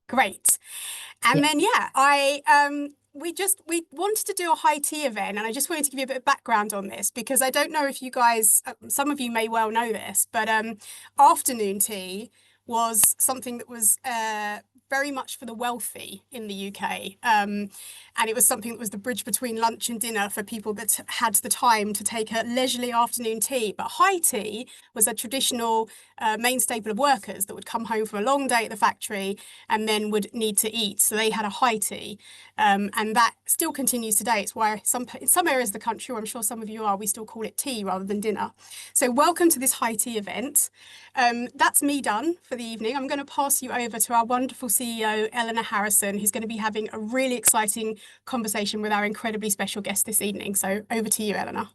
Great. And then, yeah, we wanted to do a high tea event, and I just wanted to give you a bit of background on this because I don't know if you guys, some of you may well know this, but afternoon tea was something that was very much for the wealthy in the UK. And it was something that was the bridge between lunch and dinner for people that had the time to take a leisurely afternoon tea. But high tea was a traditional main staple of workers that would come home from a long day at the factory and then would need to eat. So they had a high tea. And that still continues today. It's why in some areas of the country, where I'm sure some of you are, we still call it tea rather than dinner. So welcome to this high tea event. That's me done for the evening. I'm going to pass you over to our wonderful CEO, Eleanor Harrison, who's going to be having a really exciting conversation with our incredibly special guest this evening. So over to you, Eleanor.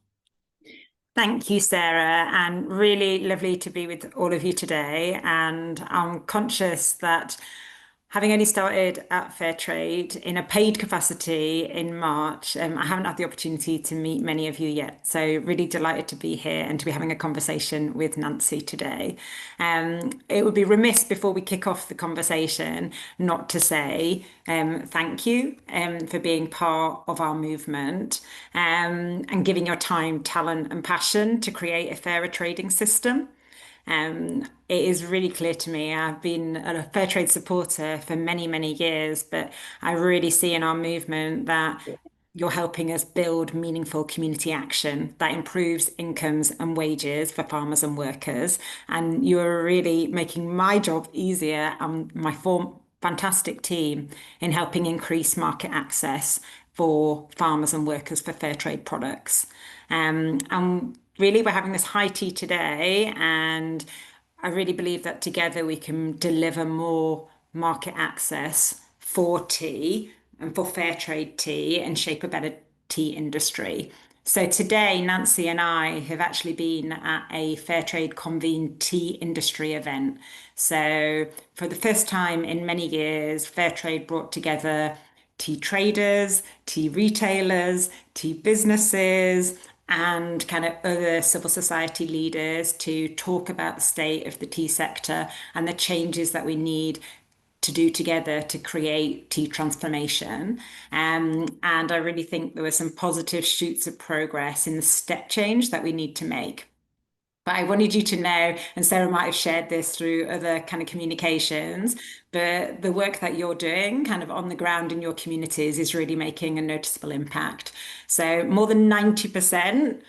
Thank you, Sarah, and really lovely to be with all of you today. And I'm conscious that having only started at Fairtrade in a paid capacity in March, I haven't had the opportunity to meet many of you yet. So really delighted to be here and to be having a conversation with Nancy today. It would be remiss before we kick off the conversation not to say thank you for being part of our movement and giving your time, talent and passion to create a fairer trading system. It is really clear to me. I've been a Fairtrade supporter for many, many years, but I really see in our movement that you're helping us build meaningful community action that improves incomes and wages for farmers and workers. And you're really making my job easier and my fantastic team in helping increase market access for farmers and workers for fair trade products. And really, we're having this high tea today, and I really believe that together we can deliver more market access for tea and for fair trade tea and shape a better tea industry. So today, Nancy and I have actually been at a Fairtrade convened tea industry event. So for the first time in many years, Fairtrade brought together tea traders, tea retailers, tea businesses, and kind of other civil society leaders to talk about the state of the tea sector and the changes that we need to do together to create tea transformation. And I really think there were some positive shoots of progress in the step change that we need to make. But I wanted you to know, and Sarah might have shared this through other kind of communications, but the work that you're doing kind of on the ground in your communities is really making a noticeable impact. So more than 90%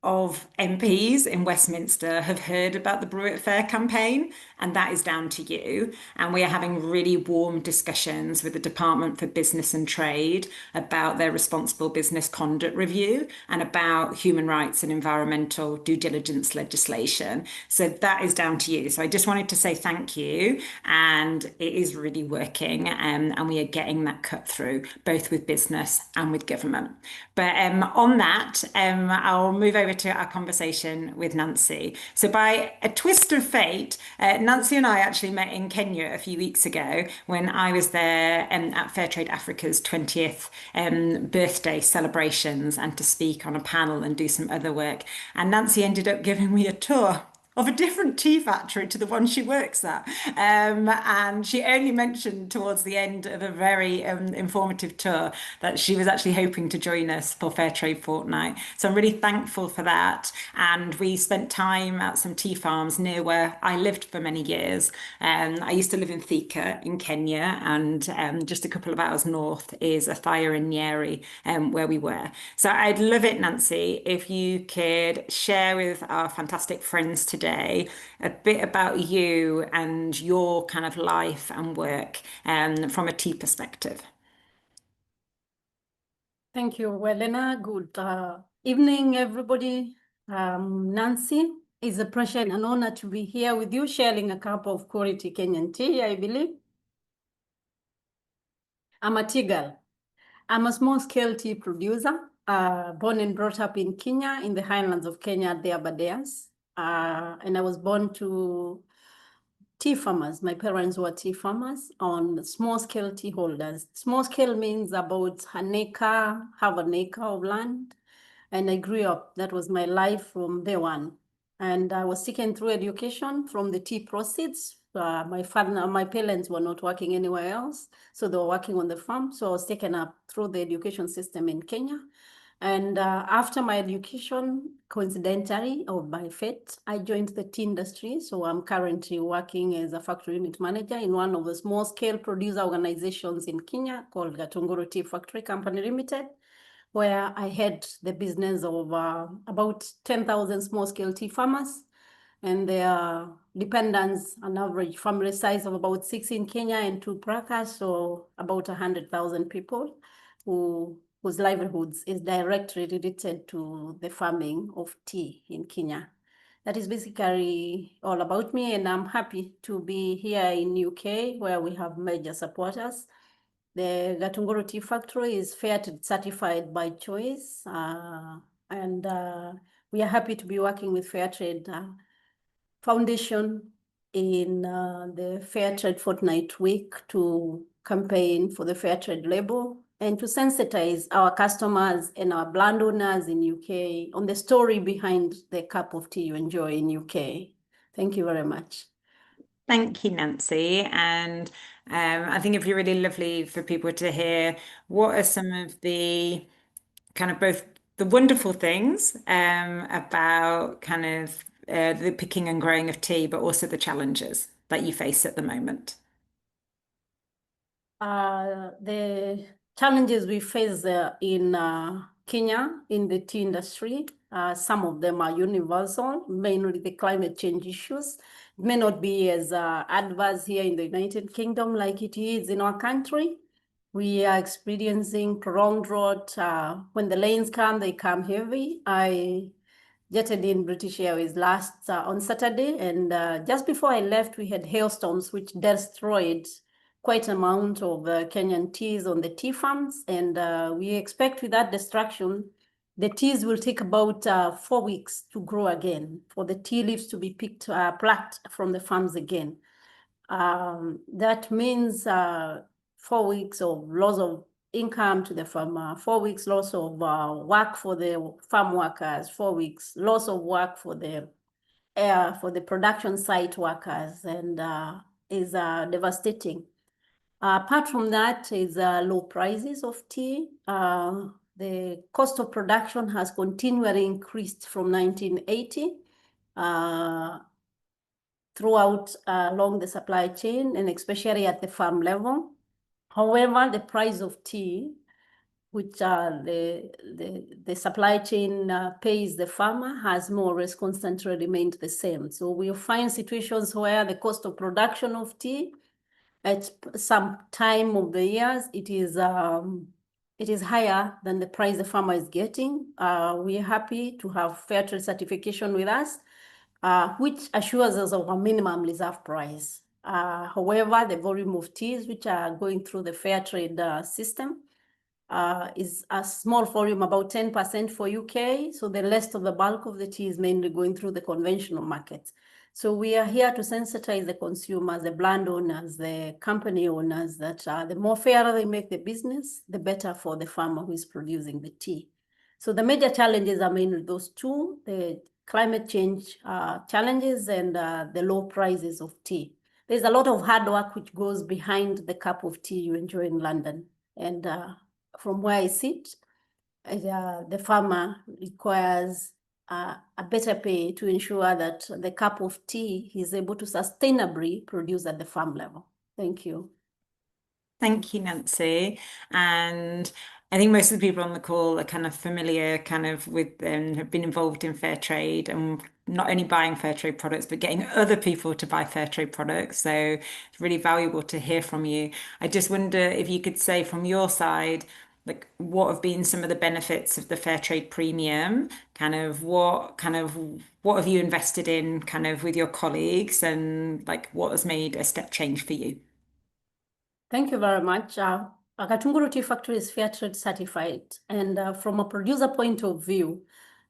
of MPs in Westminster have heard about the Brew It Fair campaign, and that is down to you. And we are having really warm discussions with the Department for Business and Trade about their responsible business conduct review and about human rights and environmental due diligence legislation. So that is down to you. So I just wanted to say thank you, and it is really working, and we are getting that cut through both with business and with government. But on that, I'll move over to our conversation with Nancy. So by a twist of fate, Nancy and I actually met in Kenya a few weeks ago when I was there at Fairtrade Africa's 20th birthday celebrations and to speak on a panel and do some other work. And Nancy ended up giving me a tour of a different tea factory to the one she works at. And she only mentioned towards the end of a very informative tour that she was actually hoping to join us for Fairtrade Fortnight. So I'm really thankful for that. And we spent time at some tea farms near where I lived for many years. I used to live in Thika in Kenya, and just a couple of hours north is Githaiga in Nyeri, where we were. So I'd love it, Nancy, if you could share with our fantastic friends today a bit about you and your kind of life and work from a tea perspective. Thank you, Elena. Good evening, everybody. Nancy, it's a pleasure and an honor to be here with you, sharing a cup of quality Kenyan tea, I believe. I'm a tea girl. I'm a small-scale tea producer, born and brought up in Kenya, in the highlands of Kenya, the Aberdares. And I was born to tea farmers. My parents were tea farmers on small-scale tea holders. Small-scale means about an acre, half an acre of land. And I grew up. That was my life from day one. And I was taken through education from the tea proceeds My parents were not working anywhere else, so they were working on the farm. So I was taken up through the education system in Kenya. And after my education, coincidentally or by fate, I joined the tea industry. So I'm currently working as a factory unit manager in one of the small-scale producer organizations in Kenya called Gatunguru Tea Factory Company Limited, where I head the business of about 10,000 small-scale tea farmers and their dependents, an average family size of about 6 in Kenya and 2 Prakas, so about 100,000 people whose livelihoods is directly related to the farming of tea in Kenya. That is basically all about me, and I'm happy to be here in UK where we have major supporters. The Gatunguru Tea Factory is Fairtrade certified by choice, and we are happy to be working with Fairtrade Foundation in the Fairtrade Fortnight Week to campaign for the Fairtrade label and to sensitize our customers and our brand owners in UK on the story behind the cup of tea you enjoy in UK. Thank you very much. Thank you, Nancy. And I think it'd be really lovely for people to hear what are some of the kind of both the wonderful things about kind of the picking and growing of tea, but also the challenges that you face at the moment. The challenges we face in Kenya in the tea industry, some of them are universal, mainly the climate change issues. It may not be as adverse here in the United Kingdom like it is in our country. We are experiencing prolonged drought. When the rains come, they come heavy. I jetted in British Airways last on Saturday, and just before I left, we had hailstorms which destroyed quite an amount of Kenyan teas on the tea farms, and we expect with that destruction, the teas will take about 4 weeks to grow again, for the tea leaves to be plucked from the farms again. That means 4 weeks of loss of income to the farmer, 4 weeks loss of work for the farm workers, 4 weeks loss of work for the production site workers, and is devastating. Apart from that is low prices of tea. The cost of production has continually increased from 1980 throughout along the supply chain, and especially at the farm level. However, the price of tea, which the supply chain pays the farmer, has more or less constantly remained the same. So we'll find situations where the cost of production of tea at some time of the years, it is higher than the price the farmer is getting. We are happy to have Fairtrade certification with us, which assures us of a minimum reserve price. However, the volume of teas which are going through the Fairtrade system is a small volume, about 10% for UK. So the rest of the bulk of the tea is mainly going through the conventional markets. So we are here to sensitize the consumers, the brand owners, the company owners, that the more fairer they make the business, the better for the farmer who is producing the tea. So the major challenges are mainly those two, the climate change challenges and the low prices of tea. There's a lot of hard work which goes behind the cup of tea you enjoy in London. And from where I sit, the farmer requires a better pay to ensure that the cup of tea is able to sustainably produce at the farm level. Thank you. Thank you, Nancy. And I think most of the people on the call are kind of familiar with and have been involved in Fairtrade and not only buying Fairtrade products, but getting other people to buy Fairtrade products. So it's really valuable to hear from you. I just wonder if you could say from your side, like what have been some of the benefits of the Fairtrade premium? What have you invested in with your colleagues, and like what has made a step change for you? Thank you very much. Gatunguru Tea Factory is Fairtrade certified, and from a producer point of view,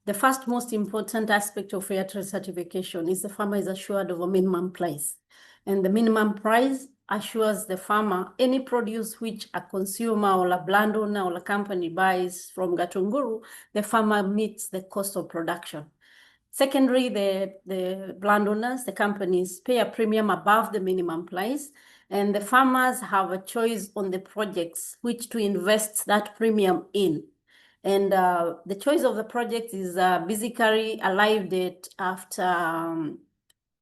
the first most important aspect of Fairtrade certification is the farmer is assured of a minimum price, and the minimum price assures the farmer any produce which a consumer or a brand owner or a company buys from Gatunguru, the farmer meets the cost of production. Secondary, the landowners, the companies pay a premium above the minimum price, and the farmers have a choice on the projects which to invest that premium in. And the choice of the project is basically arrived at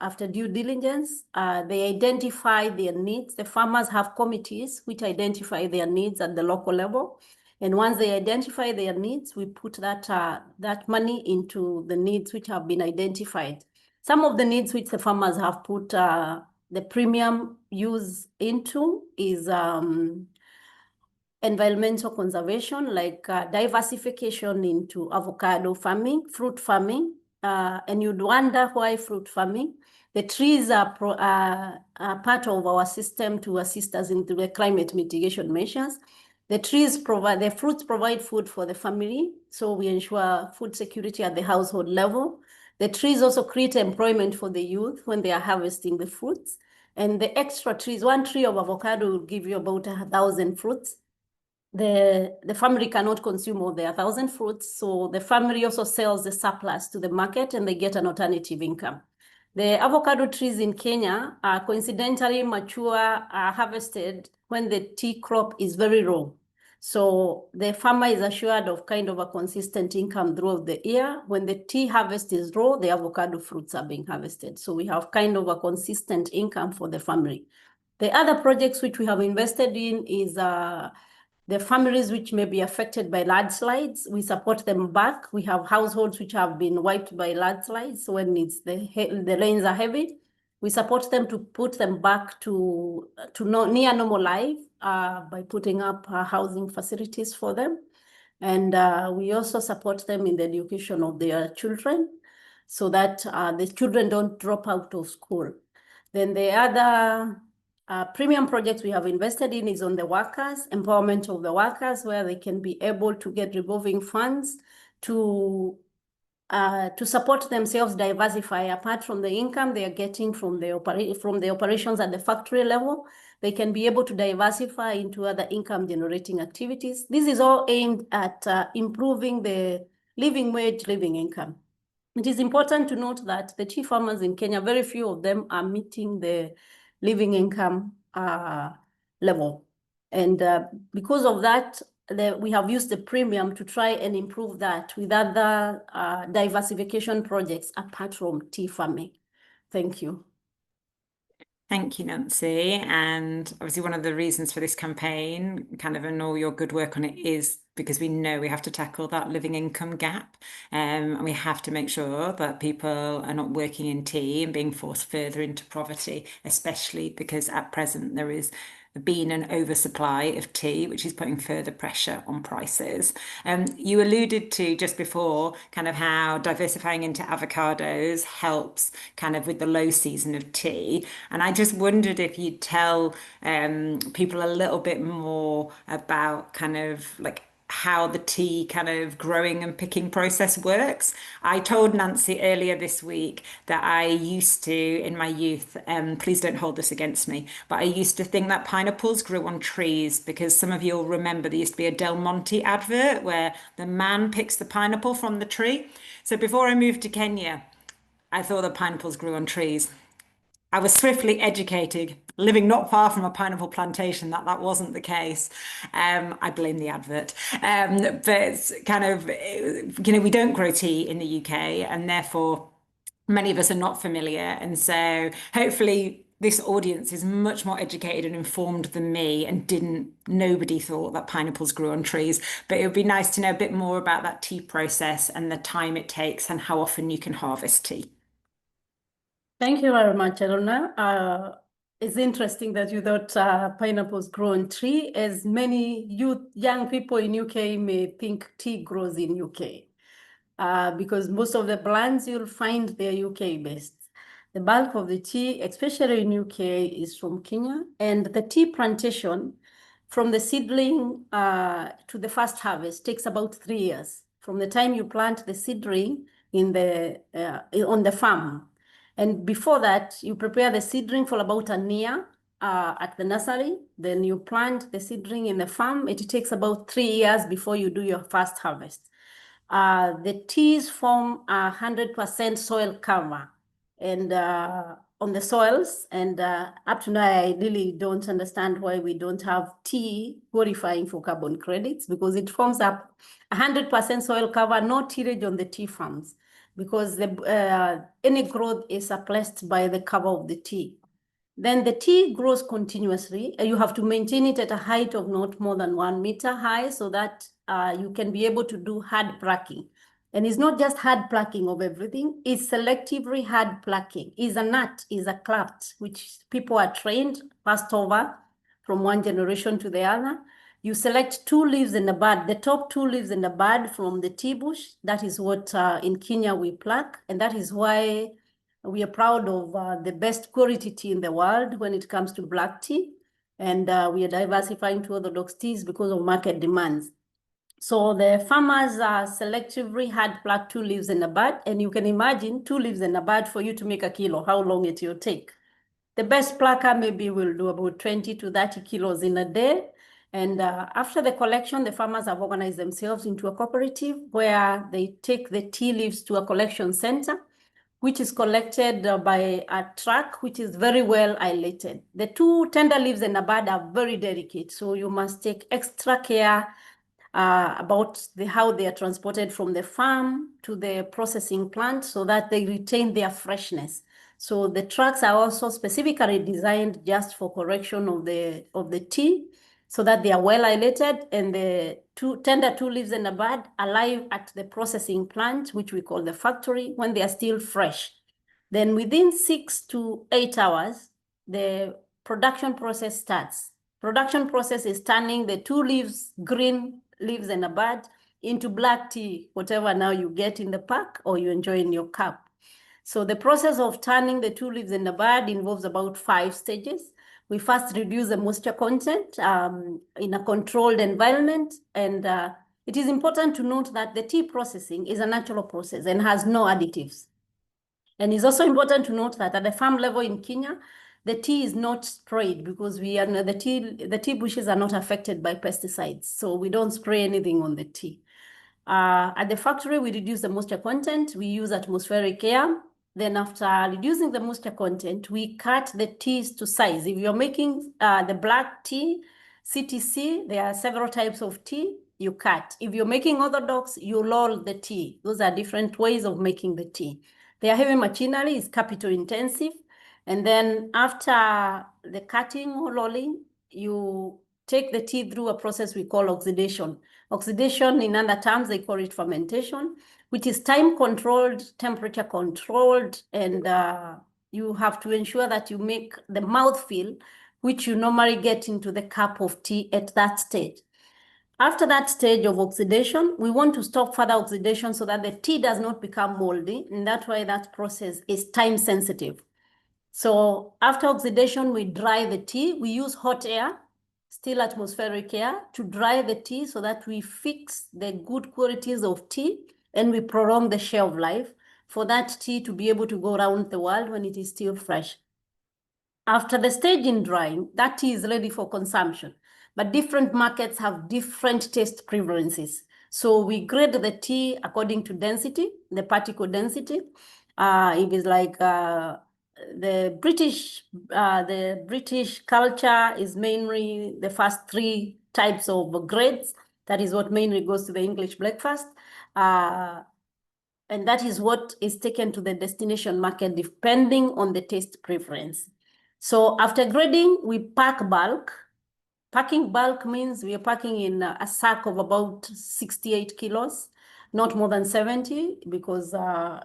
after due diligence. They identify their needs. The farmers have committees which identify their needs at the local level. And once they identify their needs, we put that money into the needs which have been identified. Some of the needs which the farmers have put the premium use into is environmental conservation, like diversification into avocado farming, fruit farming. And you'd wonder why fruit farming. The trees are part of our system to assist us into the climate mitigation measures. The fruits provide food for the family, so we ensure food security at the household level. The trees also create employment for the youth when they are harvesting the fruits. And the extra trees, one tree of avocado will give you about 1,000 fruits. The family cannot consume all the 1,000 fruits, so the family also sells the surplus to the market and they get an alternative income. The avocado trees in Kenya are coincidentally mature, harvested when the tea crop is very low. So the farmer is assured of kind of a consistent income throughout the year. When the tea harvest is low, the avocado fruits are being harvested. So we have kind of a consistent income for the family. The other projects which we have invested in is the families which may be affected by landslides. We support them back. We have households which have been wiped by landslides. So when the rains are heavy, we support them to put them back to near normal life by putting up housing facilities for them. And we also support them in the education of their children so that the children don't drop out of school. Then the other premium projects we have invested in is on the workers, empowerment of the workers, where they can be able to get revolving funds to support themselves, diversify apart from the income they are getting from the operations at the factory level. They can be able to diversify into other income generating activities. This is all aimed at improving the living wage, living income. It is important to note that the tea farmers in Kenya, very few of them are meeting the living income level. And because of that, we have used the premium to try and improve that with other diversification projects apart from tea farming. Thank you. Thank you, Nancy. And obviously one of the reasons for this campaign, kind of, and all your good work on it, is because we know we have to tackle that living income gap. And we have to make sure that people are not working in tea and being forced further into poverty, especially because at present there is been an oversupply of tea, which is putting further pressure on prices. You alluded to just before kind of how diversifying into avocados helps kind of with the low season of tea. And I just wondered if you'd tell people a little bit more about kind of like how the tea kind of growing and picking process works. I told Nancy earlier this week that I used to, in my youth, please don't hold this against me, but I used to think that pineapples grew on trees because some of you will remember there used to be a Del Monte advert where the man picks the pineapple from the tree. So before I moved to Kenya, I thought that pineapples grew on trees. I was swiftly educated, living not far from a pineapple plantation, that wasn't the case. I blame the advert. But kind of, we don't grow tea in the UK, and therefore many of us are not familiar. And so hopefully this audience is much more educated and informed than me, and nobody thought that pineapples grew on trees. But it would be nice to know a bit more about that tea process and the time it takes and how often you can harvest tea. Thank you very much, Eleanor. It's interesting that you thought pineapples grow on tree, as many young people in UK may think tea grows in UK, because most of the brands you'll find they're UK based. The bulk of the tea, especially in UK, is from Kenya, and the tea plantation from the seedling to the first harvest takes about 3 years from the time you plant the seedling on the farm. And before that, you prepare the seedling for about a year at the nursery. Then you plant the seedling in the farm. It takes about 3 years before you do your first harvest. The teas form 100% soil cover and on the soils. And up to now, I really don't understand why we don't have tea qualifying for carbon credits, because it forms up 100% soil cover, no tillage on the tea farms, because any growth is suppressed by the cover of the tea. Then the tea grows continuously. You have to maintain it at a height of not more than 1 meter high so that you can be able to do hard plucking. And it's not just hard plucking of everything, it's selectively hard plucking. It's a nut, it's a craft, which people are trained, passed over from one generation to the other. You select 2 leaves in the bud, the top 2 leaves in the bud from the tea bush. That is what in Kenya we pluck. And that is why we are proud of the best quality tea in the world when it comes to black tea. And we are diversifying to orthodox teas because of market demands. So the farmers selectively had plucked 2 leaves in a bud, and you can imagine 2 leaves in a bud for you to make a kilo, how long it will take. The best plucker maybe will do about 20 to 30 kilos in a day. And after the collection, the farmers have organized themselves into a cooperative where they take the tea leaves to a collection center, which is collected by a truck, which is very well isolated. The 2 tender leaves in a bud are very delicate, so you must take extra care about how they are transported from the farm to the processing plant so that they retain their freshness. So the trucks are also specifically designed just for correction of the tea so that they are well isolated, and the tender 2 leaves in the bud alive at the processing plant, which we call the factory, when they are still fresh. Then within 6 to 8 hours, the production process starts. Production process is turning the 2 leaves, green leaves in a bud, into black tea, whatever now you get in the pack or you enjoy in your cup. So the process of turning the 2 leaves in the bud involves about 5 stages. We first reduce the moisture content in a controlled environment. And it is important to note that the tea processing is a natural process and has no additives. And it's also important to note that at the farm level in Kenya, the tea is not sprayed because the tea bushes are not affected by pesticides. So we don't spray anything on the tea. At the factory, we reduce the moisture content. We use atmospheric air. Then after reducing the moisture content, we cut the teas to size. If you're making the black tea, CTC, there are several types of tea, you cut. If you're making orthodox, you roll the tea. Those are different ways of making the tea. Their heavy machinery is capital intensive. And then after the cutting or rolling, you take the tea through a process we call oxidation. Oxidation, in other terms, they call it fermentation, which is time-controlled, temperature-controlled, and you have to ensure that you make the mouthfeel, which you normally get into the cup of tea at that stage. After that stage of oxidation, we want to stop further oxidation so that the tea does not become moldy, and that's why that process is time-sensitive. So after oxidation, we dry the tea. We use hot air, still atmospheric air, to dry the tea so that we fix the good qualities of tea and we prolong the shelf life for that tea to be able to go around the world when it is still fresh. After the stage in drying, that tea is ready for consumption. But different markets have different taste preferences. So we grade the tea according to density, the particle density. If it's like the British culture is mainly the first 3 types of grades. That is what mainly goes to the English breakfast. And that is what is taken to the destination market depending on the taste preference. So after grading, we pack bulk. Packing bulk means we are packing in a sack of about 68 kilos, not more than 70, because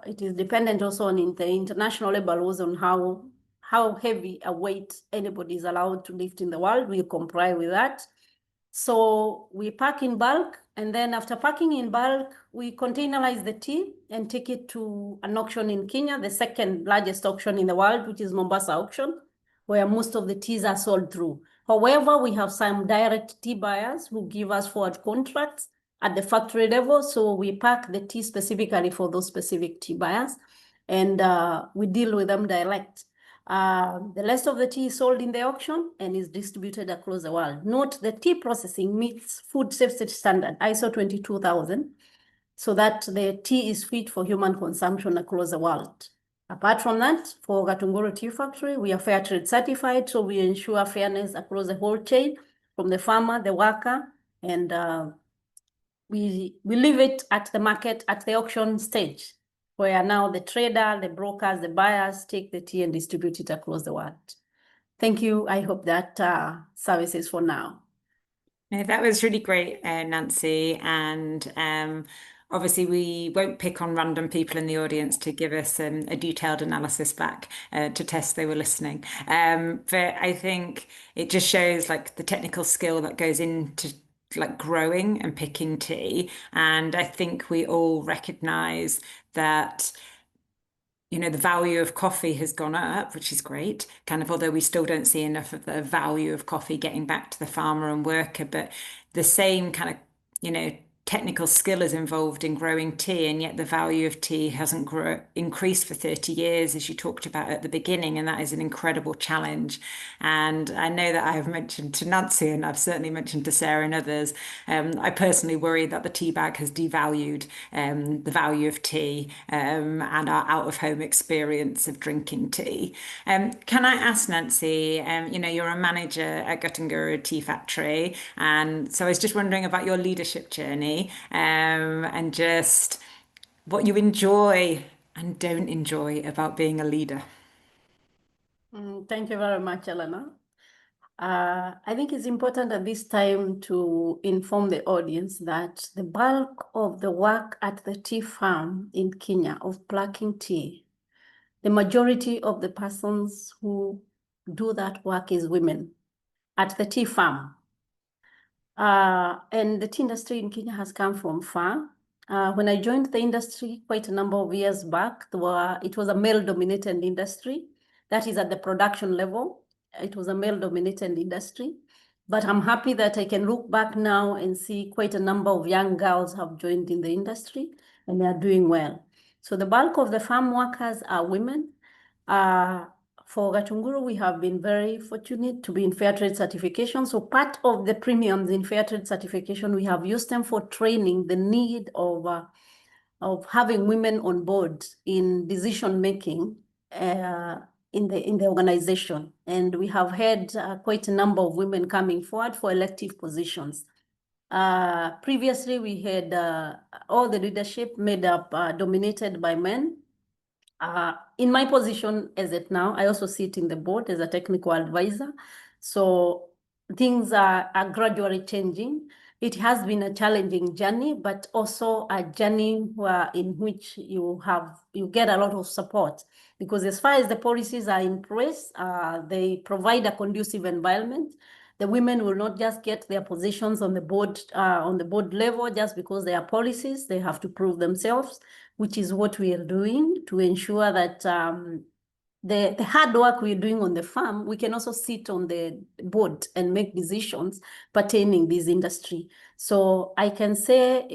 it is dependent also on the international labor laws on how heavy a weight anybody is allowed to lift in the world. We comply with that. So we pack in bulk, and then after packing in bulk, we containerize the tea and take it to an auction in Kenya, the second largest auction in the world, which is Mombasa auction, where most of the teas are sold through. However, we have some direct tea buyers who give us forward contracts at the factory level. So we pack the tea specifically for those specific tea buyers, and we deal with them direct. The rest of the tea is sold in the auction and is distributed across the world. Note the tea processing meets food safety standard, ISO 22000. so that the tea is fit for human consumption across the world. Apart from that, for Gatunguru Tea Factory, we are Fairtrade certified, so we ensure fairness across the whole chain, from the farmer, the worker, and we leave it at the market, at the auction stage, where now the trader, the brokers, the buyers take the tea and distribute it across the world. Thank you. I hope that services for now. No, that was really great, Nancy. And obviously, we won't pick on random people in the audience to give us a detailed analysis back to test they were listening. But I think it just shows like the technical skill that goes into like growing and picking tea. And I think we all recognize that the value of coffee has gone up, which is great, kind of, although we still don't see enough of the value of coffee getting back to the farmer and worker, but the same kind of, technical skill is involved in growing tea, and yet the value of tea hasn't increased for 30 years, as you talked about at the beginning, and that is an incredible challenge. And I know that I have mentioned to Nancy, and I've certainly mentioned to Sarah and others, I personally worry that the tea bag has devalued the value of tea and our out-of-home experience of drinking tea. Can I ask Nancy, you're a manager at Githaiga Tea Factory, and so I was just wondering about your leadership journey, and just what you enjoy and don't enjoy about being a leader. Thank you very much, Eleanor. I think it's important at this time to inform the audience that the bulk of the work at the tea farm in Kenya of plucking tea, the majority of the persons who do that work is women at the tea farm. And the tea industry in Kenya has come from far. When I joined the industry quite a number of years back, it was a male-dominated industry. That is at the production level. It was a male-dominated industry. But I'm happy that I can look back now and see quite a number of young girls have joined in the industry, and they are doing well. So the bulk of the farm workers are women. For Gatunguru, we have been very fortunate to be in Fairtrade certification. So part of the premiums in Fairtrade certification, we have used them for training the need of having women on board in decision making in the organization. And we have had quite a number of women coming forward for elective positions. Previously, we had all the leadership made up dominated by men. In my position as it now, I also sit in the board as a technical advisor. So things are gradually changing. It has been a challenging journey, but also a journey in which you get a lot of support, because as far as the policies are in place, they provide a conducive environment. The women will not just get their positions on the board level just because they are policies. They have to prove themselves, which is what we are doing to ensure that the hard work we're doing on the farm, we can also sit on the board and make decisions pertaining this industry. So I can say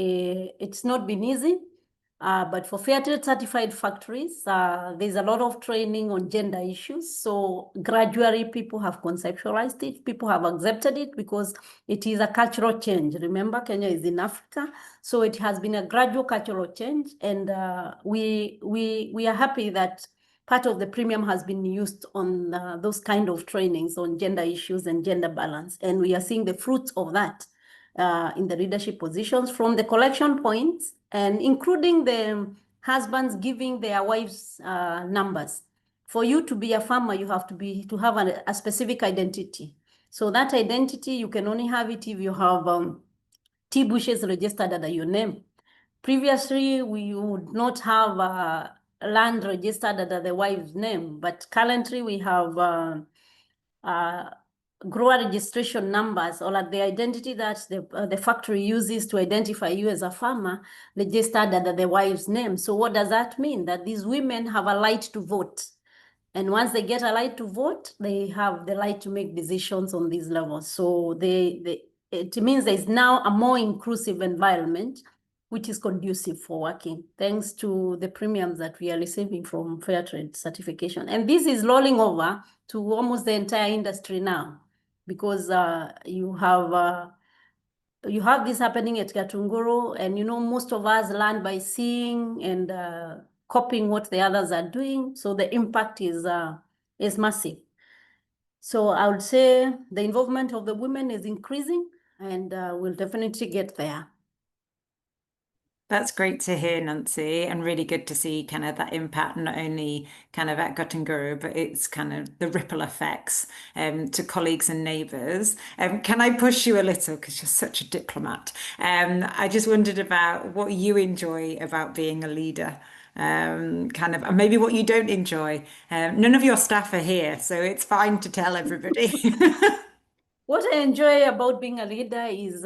it's not been easy. But for Fairtrade certified factories, there's a lot of training on gender issues. So gradually people have conceptualized it, people have accepted it, because it is a cultural change. Remember, Kenya is in Africa, so it has been a gradual cultural change. And we are happy that part of the premium has been used on those kind of trainings on gender issues and gender balance. And we are seeing the fruits of that in the leadership positions, from the collection points, and including the husbands giving their wives numbers. For you to be a farmer, you have to have a specific identity. So that identity, you can only have it if you have tea bushes registered under your name. Previously, we would not have land registered under the wife's name, but currently we have grower registration numbers, or the identity that the factory uses to identify you as a farmer, registered under the wife's name. So what does that mean? That these women have a right to vote. And once they get a right to vote, they have the right to make decisions on these levels. So it means there's now a more inclusive environment, which is conducive for working, thanks to the premiums that we are receiving from Fairtrade certification. And this is rolling over to almost the entire industry now, because you have you have this happening at Gatunguru, and most of us learn by seeing and copying what the others are doing. So the impact is massive. So I would say the involvement of the women is increasing, and we'll definitely get there. That's great to hear, Nancy, and really good to see kind of that impact, not only kind of at Githaiga, but it's kind of the ripple effects to colleagues and neighbours. Can I push you a little, because you're such a diplomat? I just wondered about what you enjoy about being a leader, and maybe what you don't enjoy. None of your staff are here, so it's fine to tell everybody. What I enjoy about being a leader is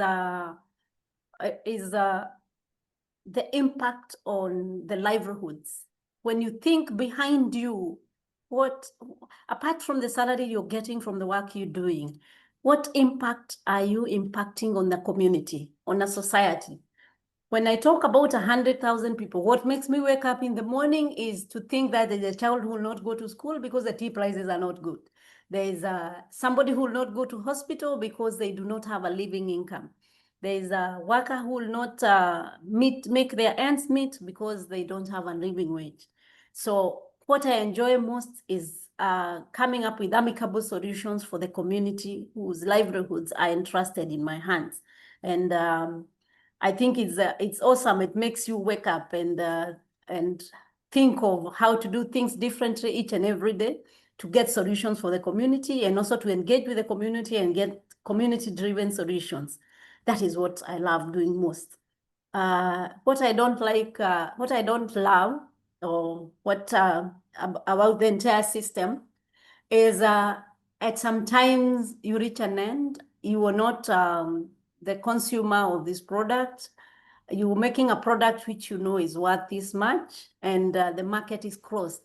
the impact on the livelihoods. When you think behind you, apart from the salary you're getting from the work you're doing, what impact are you impacting on the community, on a society? When I talk about 100,000 people, what makes me wake up in the morning is to think that there's a child who will not go to school because the tea prices are not good. There's somebody who will not go to hospital because they do not have a living income. There's a worker who will not make their ends meet because they don't have a living wage. So what I enjoy most is coming up with amicable solutions for the community whose livelihoods are entrusted in my hands. And I think it's awesome. It makes you wake up and think of how to do things differently each and every day to get solutions for the community, and also to engage with the community and get community-driven solutions. That is what I love doing most. What I don't like, what I don't love, or what about the entire system is at some times you reach an end, you are not the consumer of this product. You're making a product which you know is worth this much, and the market is closed.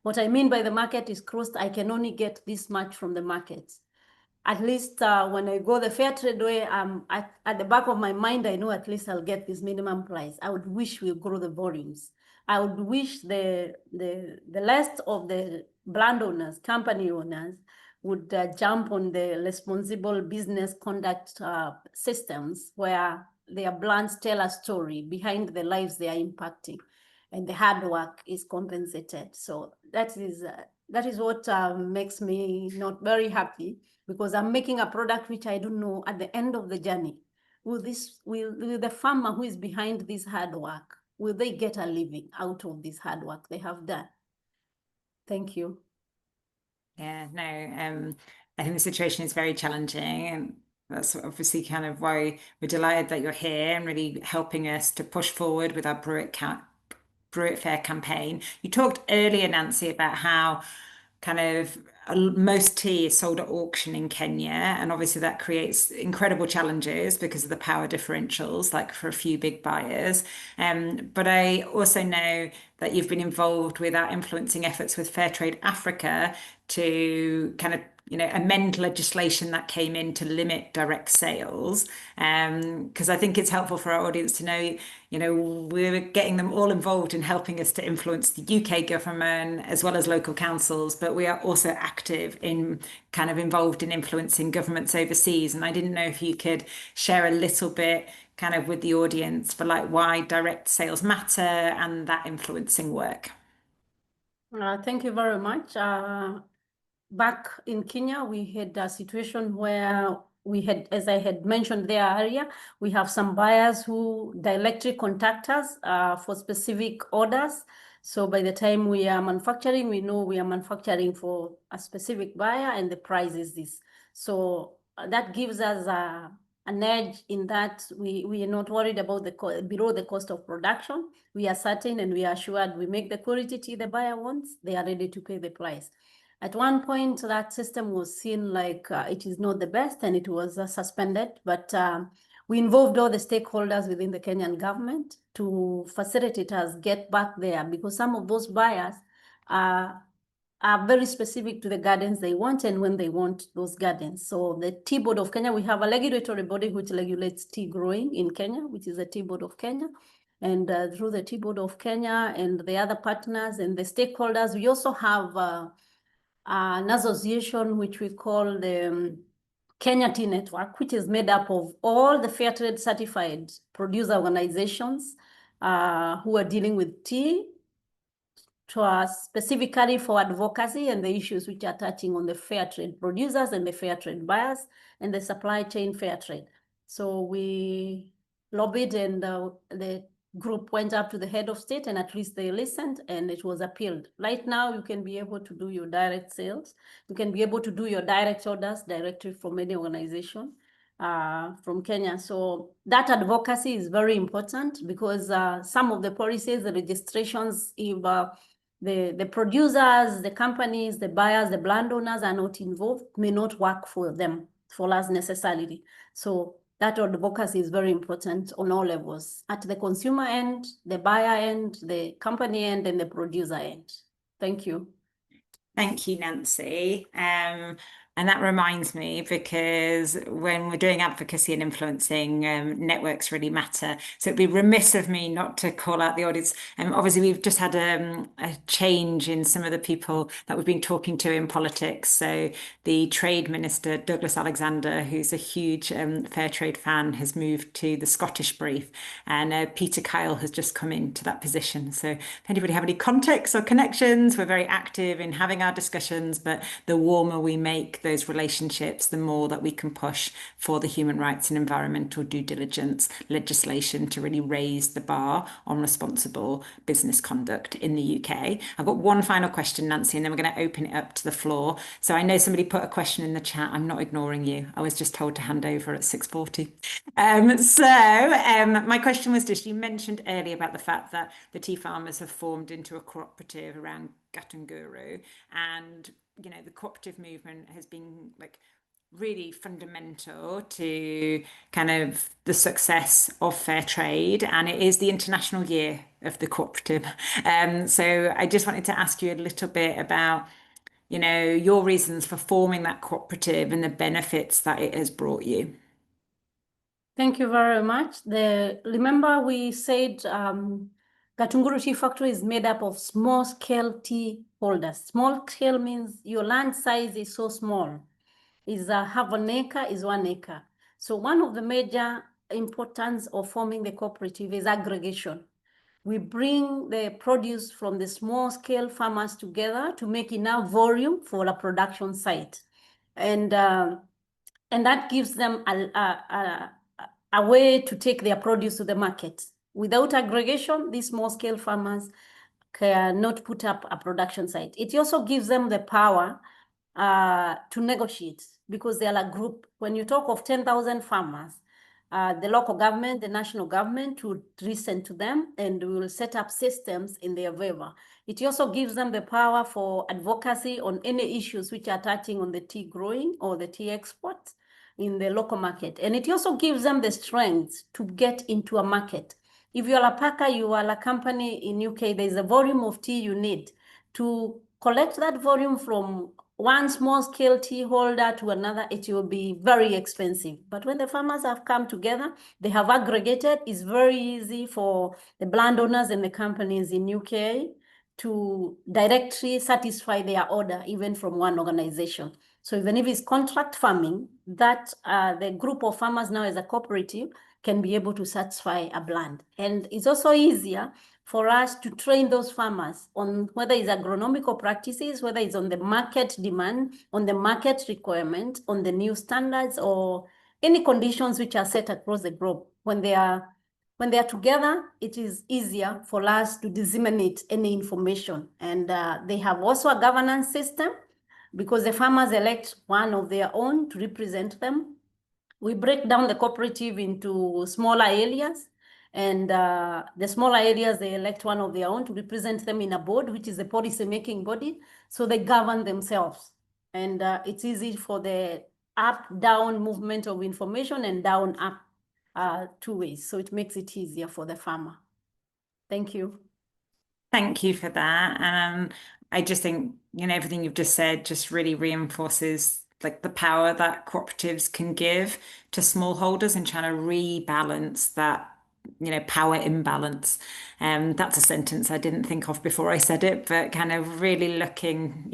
What I mean by the market is closed, I can only get this much from the market. At least when I go the Fairtrade way, at the back of my mind, I know at least I'll get this minimum price. I would wish we grow the volumes. I would wish the rest of the brand owners, company owners, would jump on the responsible business conduct systems where their brands tell a story behind the lives they are impacting, and the hard work is compensated. So that is what makes me not very happy, because I'm making a product which I don't know at the end of the journey. Will the farmer who is behind this hard work, will they get a living out of this hard work they have done? Thank you. Yeah, no, I think the situation is very challenging, and that's obviously kind of why we're delighted that you're here and really helping us to push forward with our Brew It Fair campaign. You talked earlier, Nancy, about how kind of most tea is sold at auction in Kenya, and obviously that creates incredible challenges because of the power differentials, like for a few big buyers. But I also know that you've been involved with our influencing efforts with Fairtrade Africa to kind of amend legislation that came in to limit direct sales. Because I think it's helpful for our audience to know, we're getting them all involved in helping us to influence the UK government as well as local councils, but we are also active in kind of involved in influencing governments overseas. And I didn't know if you could share a little bit kind of with the audience for like why direct sales matter and that influencing work. Thank you very much. Back in Kenya, we had a situation where we had, as I had mentioned there earlier, we have some buyers who directly contact us for specific orders. So by the time we are manufacturing, we know we are manufacturing for a specific buyer and the price is this. So that gives us an edge in that we are not worried about below the cost of production. We are certain and we are assured we make the quality tea the buyer wants, they are ready to pay the price. At one point, that system was seen like it is not the best, and it was suspended. But we involved all the stakeholders within the Kenyan government to facilitate us get back there, because some of those buyers are very specific to the gardens they want and when they want those gardens. So the Tea Board of Kenya, we have a regulatory body which regulates tea growing in Kenya, which is the Tea Board of Kenya. And through the Tea Board of Kenya and the other partners and the stakeholders, we also have an association which we call the Kenya Tea Network, which is made up of all the Fairtrade certified producer organizations who are dealing with tea, specifically for advocacy and the issues which are touching on the fair trade producers and the fair trade buyers and the supply chain fair trade. So we lobbied, and the group went up to the head of state, and at least they listened, and it was appealed. Right now, you can be able to do your direct sales. You can be able to do your direct orders directly from any organization from Kenya. So that advocacy is very important, because some of the policies, the registrations, if the producers, the companies, the buyers, the landowners are not involved, may not work for them, for us necessarily. So that advocacy is very important on all levels, at the consumer end, the buyer end, the company end, and the producer end. Thank you. Thank you, Nancy. And that reminds me, because when we're doing advocacy and influencing, networks really matter. So it'd be remiss of me not to call out the audience. Obviously, we've just had a change in some of the people that we've been talking to in politics. So the Trade Minister, Douglas Alexander, who's a huge Fairtrade fan, has moved to the Scottish brief. And Peter Kyle has just come into that position. So if anybody have any contacts or connections, we're very active in having our discussions, but the warmer we make those relationships, the more that we can push for the human rights and environmental due diligence legislation to really raise the bar on responsible business conduct in the UK. I've got one final question, Nancy, and then we're going to open it up to the floor. So I know somebody put a question in the chat. I'm not ignoring you. I was just told to hand over at 6:40. My question was just, you mentioned earlier about the fact that the tea farmers have formed into a cooperative around Gatunguru, and the cooperative movement has been like really fundamental to kind of the success of fair trade, and it is the International Year of the Cooperative. So I just wanted to ask you a little bit about your reasons for forming that cooperative and the benefits that it has brought you. Thank you very much. Remember we said Gatunguru Tea Factory is made up of small-scale tea holders. Small scale means your land size is so small. Is half an acre, is 1 acre. So one of the major importance of forming the cooperative is aggregation. We bring the produce from the small-scale farmers together to make enough volume for a production site. And that gives them a way to take their produce to the market. Without aggregation, these small-scale farmers cannot put up a production site. It also gives them the power to negotiate, because they are a group. When you talk of 10,000 farmers, the local government, the national government would listen to them and will set up systems in their favor. It also gives them the power for advocacy on any issues which are touching on the tea growing or the tea exports in the local market. And it also gives them the strength to get into a market. If you are a packer, you are a company in UK, there's a volume of tea you need to collect that volume from one small-scale tea holder to another. It will be very expensive. But when the farmers have come together, they have aggregated. It's very easy for the landowners and the companies in UK to directly satisfy their order, even from one organization. So even if it's contract farming, that the group of farmers now as a cooperative can be able to satisfy a blend. And it's also easier for us to train those farmers on whether it's agronomical practices, whether it's on the market demand, on the market requirement, on the new standards, or any conditions which are set across the globe. When they are together, it is easier for us to disseminate any information. And they have also a governance system, because the farmers elect one of their own to represent them. We break down the cooperative into smaller areas, and the smaller areas, they elect one of their own to represent them in a board, which is a policy-making body, so they govern themselves. And it's easy for the up-down movement of information and down-up two ways, so it makes it easier for the farmer. Thank you. Thank you for that. And I just think, everything you've just said just really reinforces like the power that cooperatives can give to smallholders and trying to rebalance that power imbalance. That's a sentence I didn't think of before I said it, but kind of really looking,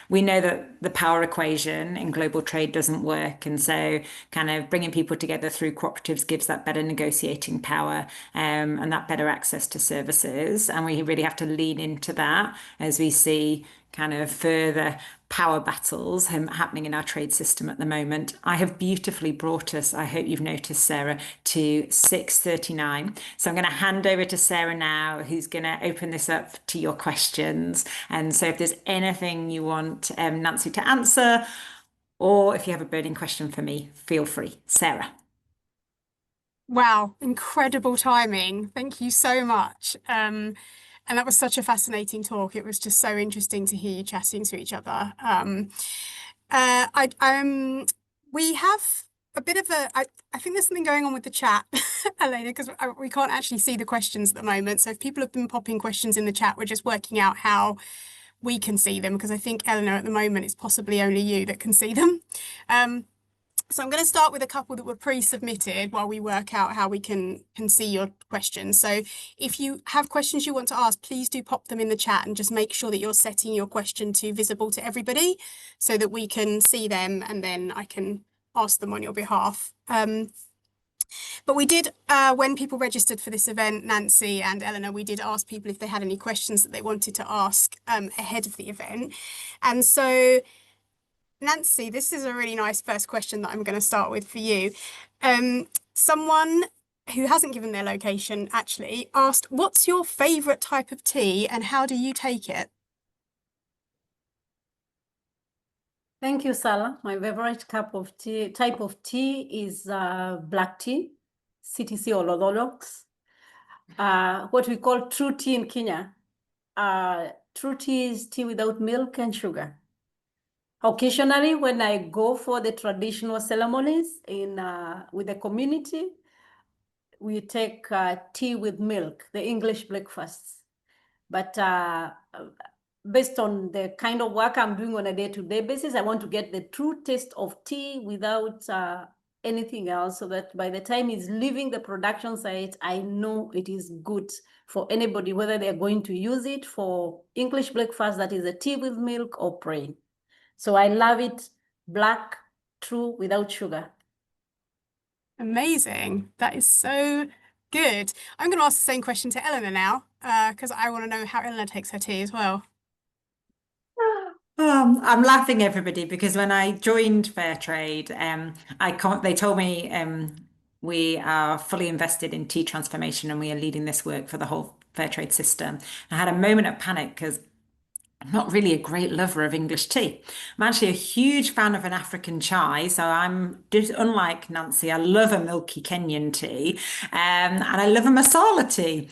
we know that the power equation in global trade doesn't work. And so kind of bringing people together through cooperatives gives that better negotiating power and that better access to services. And we really have to lean into that as we see kind of further power battles happening in our trade system at the moment. I have beautifully brought us, I hope you've noticed, Sarah, to 6:39. So I'm going to hand over to Sarah now, who's going to open this up to your questions. And so if there's anything you want Nancy to answer, or if you have a burning question for me, feel free. Sarah. Wow, incredible timing. Thank you so much. And that was such a fascinating talk. It was just so interesting to hear you chatting to each other. We have a bit of I think there's something going on with the chat, Elena, because we can't actually see the questions at the moment. So if people have been popping questions in the chat, we're just working out how we can see them, because I think, Eleanor, at the moment, it's possibly only you that can see them. So I'm going to start with a couple that were pre-submitted while we work out how we can see your questions. So if you have questions you want to ask, please do pop them in the chat and just make sure that you're setting your question to visible to everybody so that we can see them and then I can ask them on your behalf. But we did, when people registered for this event, Nancy and Eleanor, we did ask people if they had any questions that they wanted to ask ahead of the event. And so Nancy, this is a really nice first question that I'm going to start with for you. Someone who hasn't given their location actually asked, what's your favourite type of tea and how do you take it? Thank you, Sarah. My favorite type of tea is black tea, CTC or orthodox. What we call true tea in Kenya. True tea is tea without milk and sugar. Occasionally, when I go for the traditional ceremonies with the community, we take tea with milk, the English breakfasts. But based on the kind of work I'm doing on a day-to-day basis, I want to get the true taste of tea without anything else, so that by the time it's leaving the production site, I know it is good for anybody, whether they're going to use it for English breakfast, that is a tea with milk, or plain. So I love it black, true, without sugar. Amazing. That is so good. I'm going to ask the same question to Eleanor now, because I want to know how Eleanor takes her tea as well. I'm laughing, everybody, because when I joined Fairtrade, they told me we are fully invested in tea transformation and we are leading this work for the whole Fairtrade system. I had a moment of panic because I'm not really a great lover of English tea. I'm actually a huge fan of an African chai. So I'm just unlike Nancy. I love a milky Kenyan tea and I love a masala tea.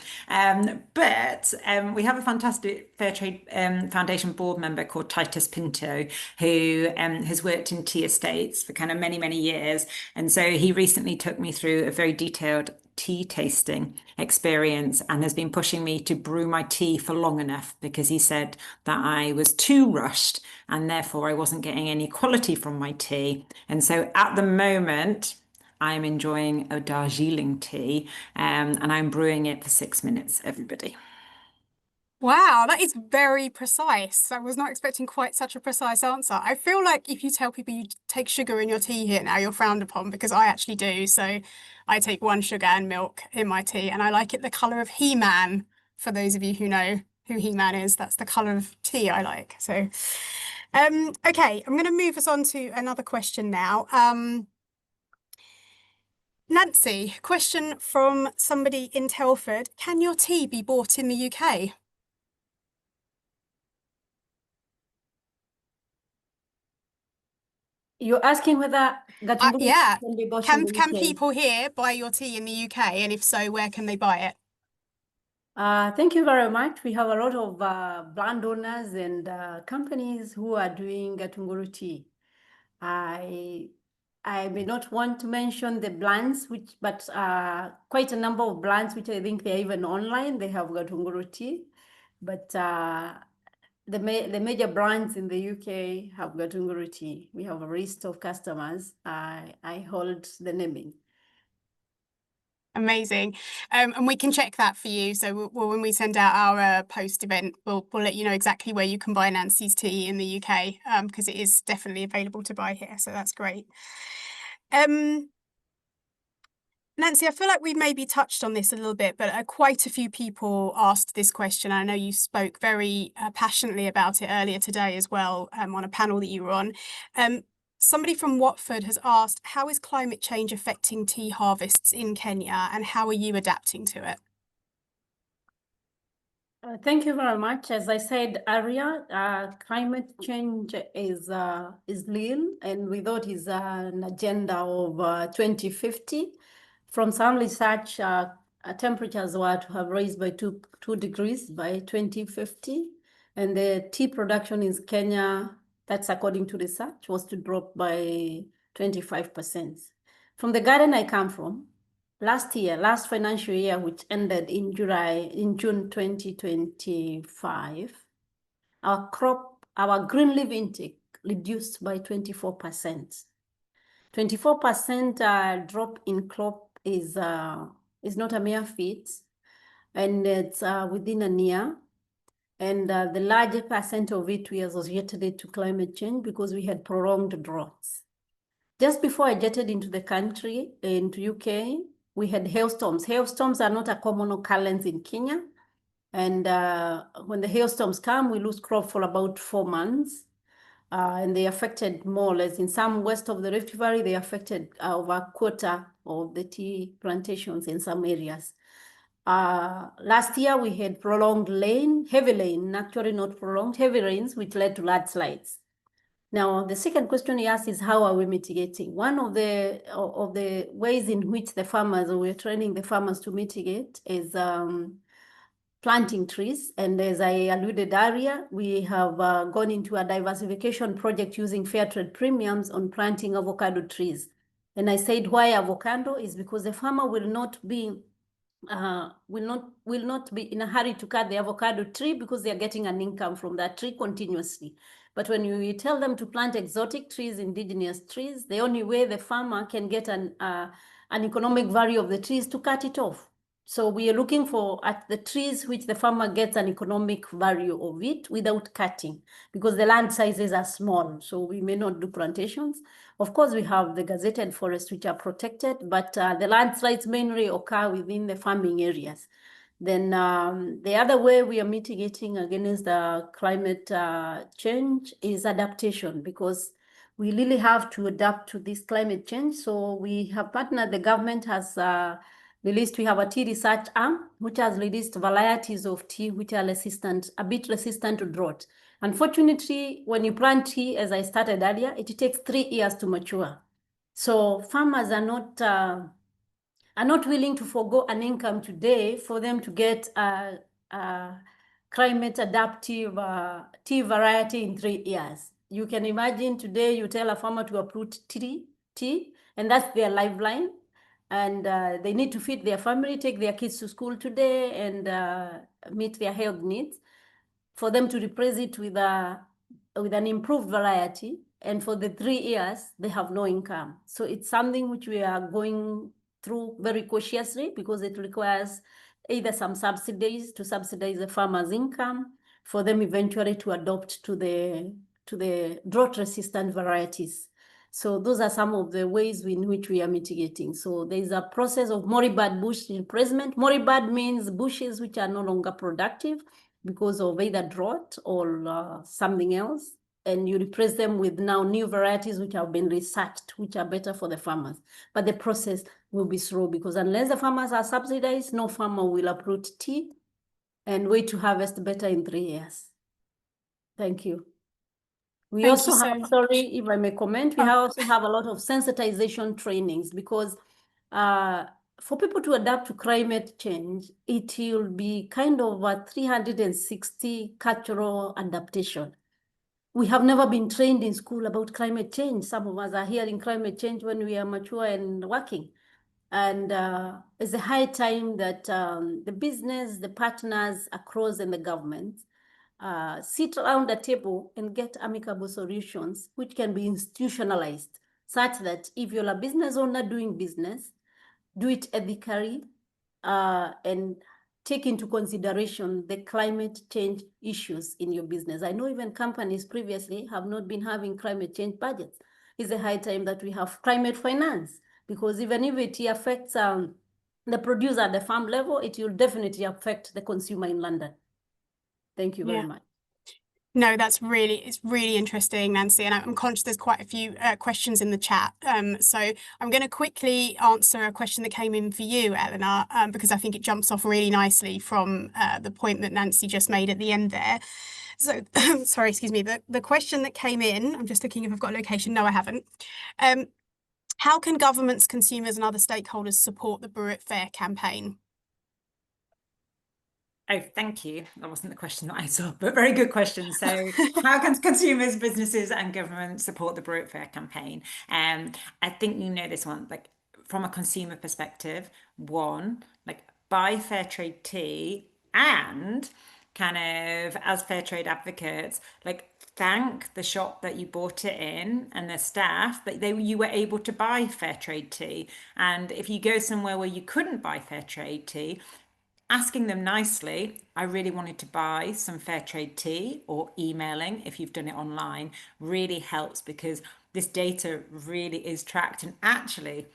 But we have a fantastic Fairtrade Foundation board member called Titus Pinto, who has worked in tea estates for kind of many, many years. And so he recently took me through a very detailed tea tasting experience and has been pushing me to brew my tea for long enough, because he said that I was too rushed and therefore I wasn't getting any quality from my tea. And so at the moment, I'm enjoying a Darjeeling tea and I'm brewing it for 6 minutes, everybody. Wow, that is very precise. I was not expecting quite such a precise answer. I feel like if you tell people you take sugar in your tea here now, you're frowned upon, because I actually do. So I take 1 sugar and milk in my tea, and I like it the colour of He-Man. For those of you who know who He-Man is, that's the colour of tea I like. So, okay, I'm going to move us on to another question now. Nancy, question from somebody in Telford. Can your tea be bought in the UK? You're asking whether Gatumburu yeah. can be bought in the Can UK? people here buy your tea in the UK? And if so, where can they buy it? Thank you very much. We have a lot of brand owners and companies who are doing Gatumburu tea. I may not want to mention the brands, but quite a number of brands which I think they're even online. They have Gatumburu tea, but the major brands in the UK have Gatumburu tea. We have a list of customers. I hold the naming. Amazing. And we can check that for you. So when we send out our post event, we'll let you know exactly where you can buy Nancy's tea in the UK, because it is definitely available to buy here. So that's great. Nancy, I feel like we maybe touched on this a little bit, but quite a few people asked this question. I know you spoke very passionately about it earlier today as well, on a panel that you were on. Somebody from Watford has asked, how is climate change affecting tea harvests in Kenya, and how are you adapting to it? Thank you very much. As I said earlier, climate change is real, and we thought is an agenda of 2050. From some research, temperatures were to have raised by two degrees by 2050, and the tea production in Kenya, that's according to research, was to drop by 25%. From the garden I come from, last financial year, which ended in June 2025, our green leaf intake reduced by 24%. 24% drop in crop is not a mere feat, and it's within a year. And the larger percent of it we associated to climate change because we had prolonged droughts. Just before I jetted into the country, into UK, we had hailstorms. Hailstorms are not a common occurrence in Kenya. And when the hailstorms come, we lose crop for about 4 months. And they affected more or less, in some west of the Rift Valley, they affected over a quarter of the tea plantations in some areas. Last year, we had prolonged heavy rain, actually not prolonged, heavy rains, which led to landslides. Now, the second question he asked is, how are we mitigating? One of the ways in which we're training the farmers to mitigate is planting trees. And as I alluded earlier, we have gone into a diversification project using Fairtrade premiums on planting avocado trees. And I said why avocado is because the farmer will not be in a hurry to cut the avocado tree because they are getting an income from that tree continuously. But when you tell them to plant exotic trees, indigenous trees, the only way the farmer can get an economic value of the trees to cut it off. So we are looking at the trees which the farmer gets an economic value of it without cutting, because the land sizes are small. So we may not do plantations. Of course, we have the gazetted forests which are protected, but the landslides mainly occur within the farming areas. Then the other way we are mitigating against the climate change is adaptation, because we really have to adapt to this climate change. So we have partnered, the government has released, we have a tea research arm, which has released varieties of tea which are a bit resistant to drought. Unfortunately, when you plant tea, as I started earlier, it takes 3 years to mature. So farmers are not willing to forgo an income today for them to get a climate adaptive tea variety in 3 years. You can imagine today you tell a farmer to uproot tea, and that's their lifeline. And they need to feed their family, take their kids to school today, and meet their health needs. For them to replace it with an improved variety, and for the 3 years, they have no income. So it's something which we are going through very cautiously, because it requires either some subsidies to subsidize the farmer's income, for them eventually to adopt to the drought-resistant varieties. So those are some of the ways in which we are mitigating. So there is a process of moribund bush replacement. Moribund means bushes which are no longer productive because of either drought or something else. And you replace them with now new varieties which have been researched, which are better for the farmers. But the process will be slow, because unless the farmers are subsidized, no farmer will uproot tea and wait to harvest better in 3 years. Thank you. We also have, sorry if I may comment, we also have a lot of sensitization trainings, because for people to adapt to climate change, it will be kind of a 360 cultural adaptation. We have never been trained in school about climate change. Some of us are hearing climate change when we are mature and working. And it's a high time that the business, the partners across, and the government sit around the table and get amicable solutions which can be institutionalized, such that if you're a business owner doing business, do it ethically, and take into consideration the climate change issues in your business. I know even companies previously have not been having climate change budgets. It's a high time that we have climate finance, because even if it affects the producer at the farm level, it will definitely affect the consumer in London. Thank you very much. No, it's really interesting, Nancy, and I'm conscious there's quite a few questions in the chat. So I'm going to quickly answer a question that came in for you, Eleanor, because I think it jumps off really nicely from the point that Nancy just made at the end there. So, sorry, excuse me. The question that came in, I'm just looking if I've got a location. No, I haven't. How can governments, consumers, and other stakeholders support the Brew It Fair campaign? Oh, thank you. That wasn't the question that I saw, but very good question. So how can consumers, businesses and government support the Brew It Fair campaign? I think you know this one, like from a consumer perspective, one, like buy fair trade tea, and kind of as fair trade advocates, like thank the shop that you bought it in and the staff that you were able to buy fair trade tea. And if you go somewhere where you couldn't buy fair trade tea, asking them nicely, I really wanted to buy some fair trade tea, or emailing if you've done it online, really helps, because this data really is tracked. And actually,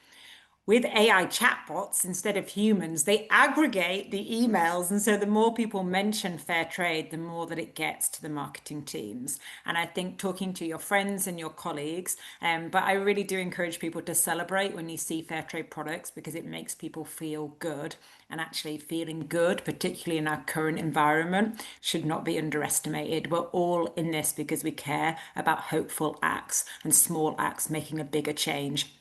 with AI chatbots, instead of humans, they aggregate the emails. And so the more people mention fair trade, the more that it gets to the marketing teams. And I think talking to your friends and your colleagues, but I really do encourage people to celebrate when you see fair trade products, because it makes people feel good. And actually feeling good, particularly in our current environment, should not be underestimated. We're all in this because we care about hopeful acts and small acts making a bigger change.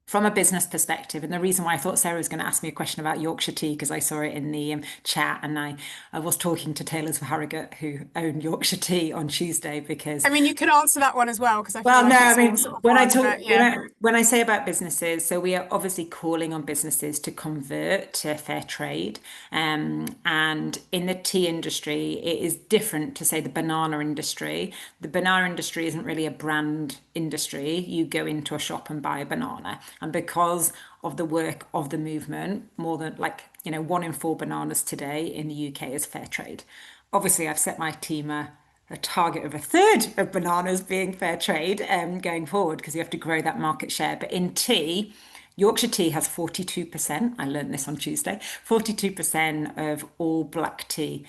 From a business perspective, and the reason why I thought Sarah was going to ask me a question about Yorkshire tea, because I saw it in the chat, and I was talking to Taylors of Harrogate, who own Yorkshire tea, on Tuesday, because I mean, you could answer that one as well, because I feel well, like no, it's I mean, all sort of when I one, talk, but yeah. when I say about businesses, so we are obviously calling on businesses to convert to fair trade. And in the tea industry, it is different to say the banana industry. The banana industry isn't really a brand industry. You go into a shop and buy a banana. And because of the work of the movement, more than 1 in 4 bananas today in the UK is fair trade. Obviously, I've set my team a target of 1/3 of bananas being fair trade going forward, because you have to grow that market share. But in tea, Yorkshire tea has 42%. I learned this on Tuesday. 42% of all black tea,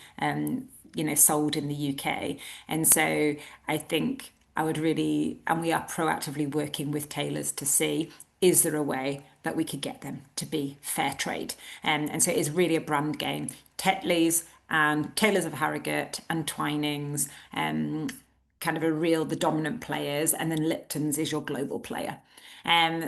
sold in the UK. And so I think I would really, and we are proactively working with tailors to see, is there a way that we could get them to be fair trade? And so it is really a brand game. Tetley's and Taylors of Harrogate and Twinings kind of the dominant players, and then Lipton's is your global player.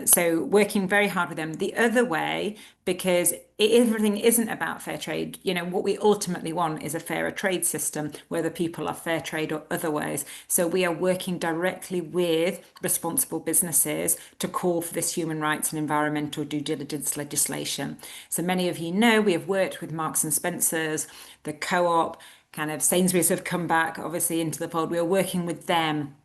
So working very hard with them. The other way, because everything isn't about fair trade, what we ultimately want is a fairer trade system, whether people are fair trade or otherwise. So we are working directly with responsible businesses to call for this human rights and environmental due diligence legislation. So many of you know we have worked with Marks and Spencer's, the Co-op, kind of Sainsbury's have come back obviously into the fold. We are working with them,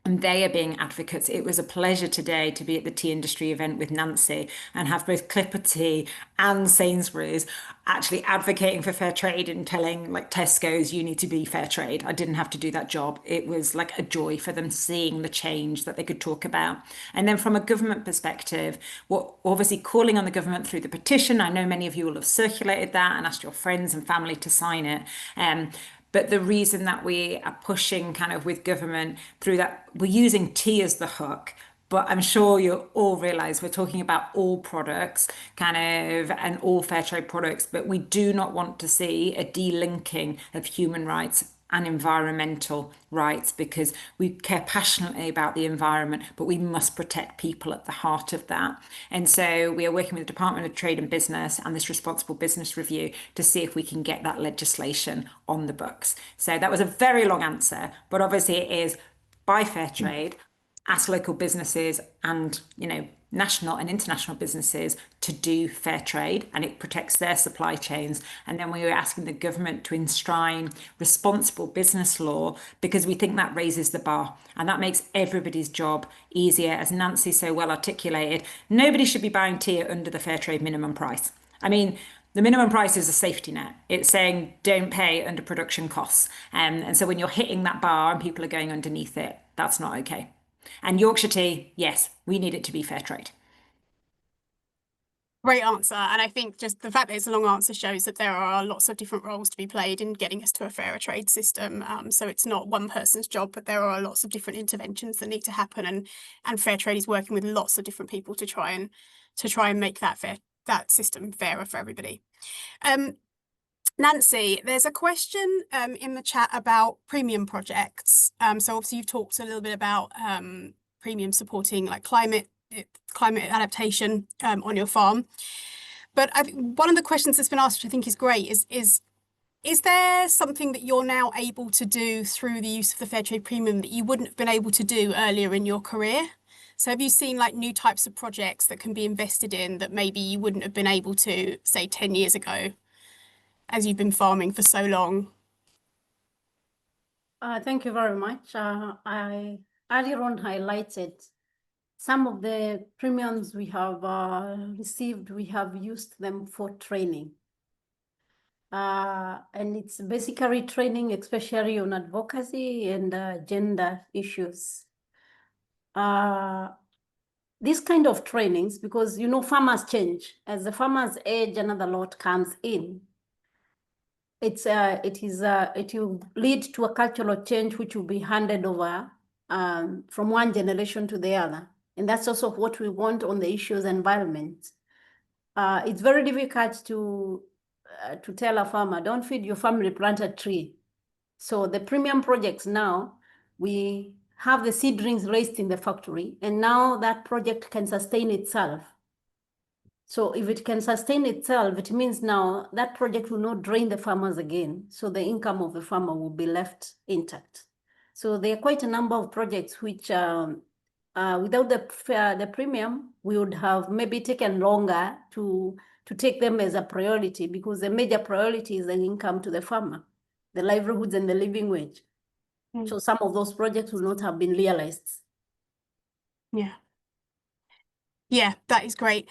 and they are being advocates. It was a pleasure today to be at the tea industry event with Nancy and have both Clipper Tea and Sainsbury's actually advocating for fair trade and telling Tesco's, you need to be fair trade. I didn't have to do that job. It was like a joy for them seeing the change that they could talk about. And then from a government perspective, we're obviously calling on the government through the petition. I know many of you will have circulated that and asked your friends and family to sign it. But the reason that we are pushing kind of with government through that, we're using tea as the hook. But I'm sure you all realise we're talking about all products, kind of, and all fair trade products. But we do not want to see a delinking of human rights and environmental rights, because we care passionately about the environment, but we must protect people at the heart of that. And so we are working with the Department of Trade and Business and this Responsible Business Review to see if we can get that legislation on the books. So that was a very long answer, but obviously it is buy fair trade, ask local businesses and, national and international businesses to do fair trade, and it protects their supply chains. And then we were asking the government to enshrine responsible business law, because we think that raises the bar and that makes everybody's job easier. As Nancy so well articulated, nobody should be buying tea at under the fair trade minimum price. I mean, the minimum price is a safety net. It's saying don't pay under production costs. And so when you're hitting that bar and people are going underneath it, that's not okay. And Yorkshire tea, yes, we need it to be fair trade. Great answer. And I think just the fact that it's a long answer shows that there are lots of different roles to be played in getting us to a fairer trade system. So it's not one person's job, but there are lots of different interventions that need to happen. And fair trade is working with lots of different people to try and make that system fairer for everybody. Nancy, there's a question in the chat about premium projects. So obviously you've talked a little bit about premium supporting like climate adaptation on your farm. But one of the questions that's been asked, which I think is great, is there something that you're now able to do through the use of the Fairtrade Premium that you wouldn't have been able to do earlier in your career? So have you seen like new types of projects that can be invested in that maybe you wouldn't have been able to, say, 10 years ago, as you've been farming for so long? Thank you very much. I earlier on highlighted some of the premiums we have received. We have used them for training. And it's basically training, especially on advocacy and gender issues. These kind of trainings, because, you know, farmers change. As the farmers age, another lot comes in. It will lead to a cultural change which will be handed over from one generation to the other. And that's also what we want on the issues environment. It's very difficult to tell a farmer, don't feed your family, plant a tree. So the premium projects now, we have the seedlings raised in the factory, and now that project can sustain itself. So if it can sustain itself, it means now that project will not drain the farmers again. So the income of the farmer will be left intact. So there are quite a number of projects which, without the premium, we would have maybe taken longer to take them as a priority, because the major priority is the income to the farmer, the livelihoods and the living wage. So some of those projects will not have been realized. Yeah. Yeah, that is great.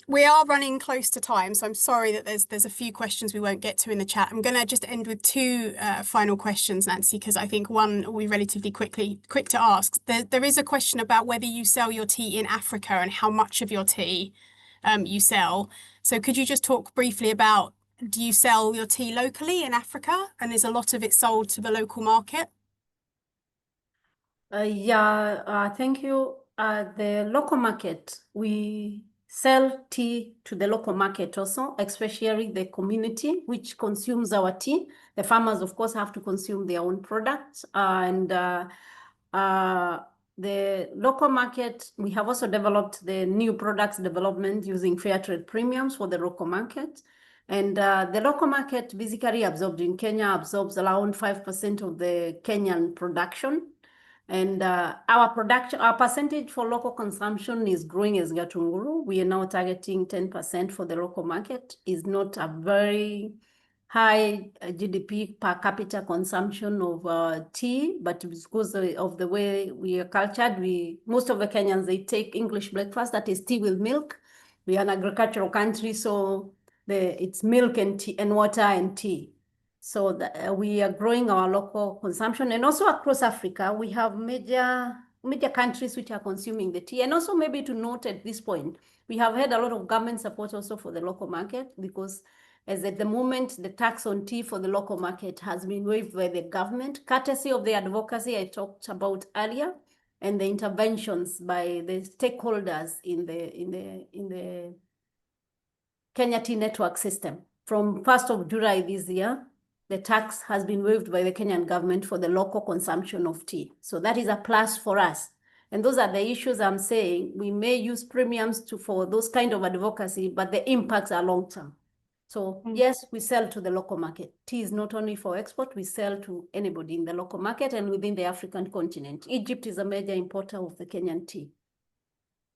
We are running close to time, so I'm sorry that there's a few questions we won't get to in the chat. I'm going to just end with two final questions, Nancy, because I think one will be relatively quick to ask. There is a question about whether you sell your tea in Africa and how much of your tea you sell. So could you just talk briefly about, do you sell your tea locally in Africa, and is a lot of it sold to the local market? Thank you. The local market, we sell tea to the local market also, especially the community which consumes our tea. The farmers, of course, have to consume their own products. And the local market, we have also developed the new products development using fair trade premiums for the local market. And the local market basically absorbed in Kenya absorbs around 5% of the Kenyan production. And our percentage for local consumption is growing as Gatunguru. We are now targeting 10% for the local market. Is not a very high GDP per capita consumption of tea, but because of the way we are cultured, most of the Kenyans, they take English breakfast, that is tea with milk. We are an agricultural country, so it's milk and tea and water and tea. So we are growing our local consumption, and also across Africa, we have major countries which are consuming the tea. And also maybe to note at this point, we have had a lot of government support also for the local market, because as at the moment, the tax on tea for the local market has been waived by the government, courtesy of the advocacy I talked about earlier, and the interventions by the stakeholders in the Kenya Tea Network system. From 1st of July this year, the tax has been waived by the Kenyan government for the local consumption of tea. So that is a plus for us. And those are the issues I'm saying. We may use premiums for those kind of advocacy, but the impacts are long-term. So yes, we sell to the local market. Tea is not only for export, we sell to anybody in the local market and within the African continent. Egypt is a major importer of the Kenyan tea.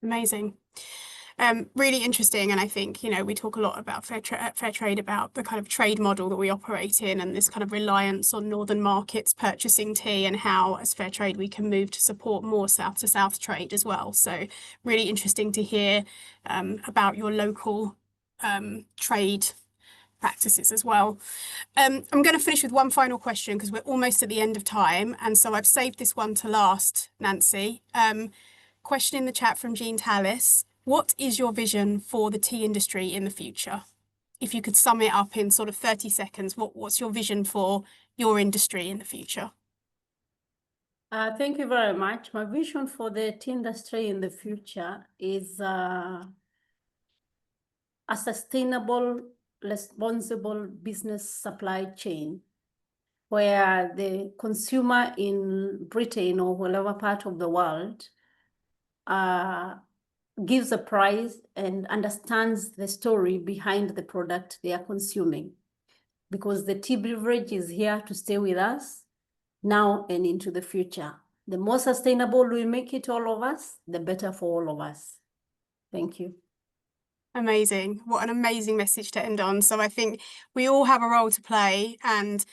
Amazing. Really interesting. And I think, you know, we talk a lot about Fairtrade, about the kind of trade model that we operate in and this kind of reliance on northern markets purchasing tea, and how as Fairtrade we can move to support more south to south trade as well. So really interesting to hear about your local trade practices as well. I'm going to finish with one final question because we're almost at the end of time. And so I've saved this one to last, Nancy. Question in the chat from Jean Tallis. What is your vision for the tea industry in the future? If you could sum it up in sort of 30 seconds, what's your vision for your industry in the future? Thank you very much. My vision for the tea industry in the future is a sustainable, responsible business supply chain where the consumer in Britain or whatever part of the world gives a price and understands the story behind the product they are consuming. Because the tea beverage is here to stay with us now and into the future. The more sustainable we make it, all of us, the better for all of us. Thank you. Amazing. What an amazing message to end on. So I think we all have a role to play, and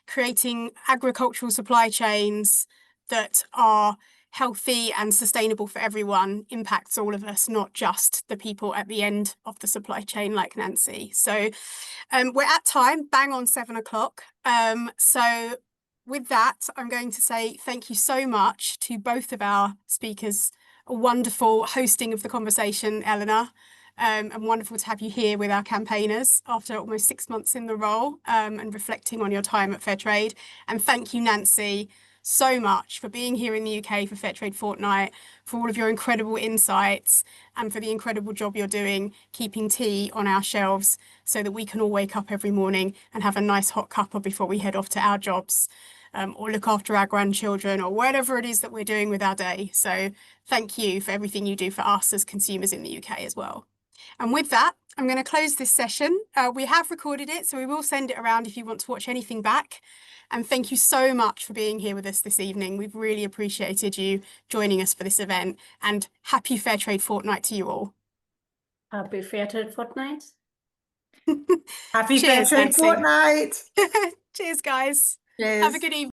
creating agricultural supply chains that are healthy and sustainable for everyone impacts all of us, not just the people at the end of the supply chain like Nancy. So we're at time, bang on 7 o'clock. So with that, I'm going to say thank you so much to both of our speakers. A wonderful hosting of the conversation, Eleanor. And wonderful to have you here with our campaigners after almost 6 months in the role, and reflecting on your time at Fairtrade. And thank you, Nancy, so much for being here in the UK for Fairtrade Fortnight, for all of your incredible insights, and for the incredible job you're doing keeping tea on our shelves so that we can all wake up every morning and have a nice hot cuppa before we head off to our jobs, or look after our grandchildren, or whatever it is that we're doing with our day. So thank you for everything you do for us as consumers in the UK as well. And with that, I'm going to close this session. We have recorded it, so we will send it around if you want to watch anything back. And thank you so much for being here with us this evening. We've really appreciated you joining us for this event, and happy Fairtrade Fortnight to you all. Happy Fairtrade Fortnight. Happy Cheers, Fairtrade Nancy. Fortnight. Cheers, guys. Cheers. Have a good evening.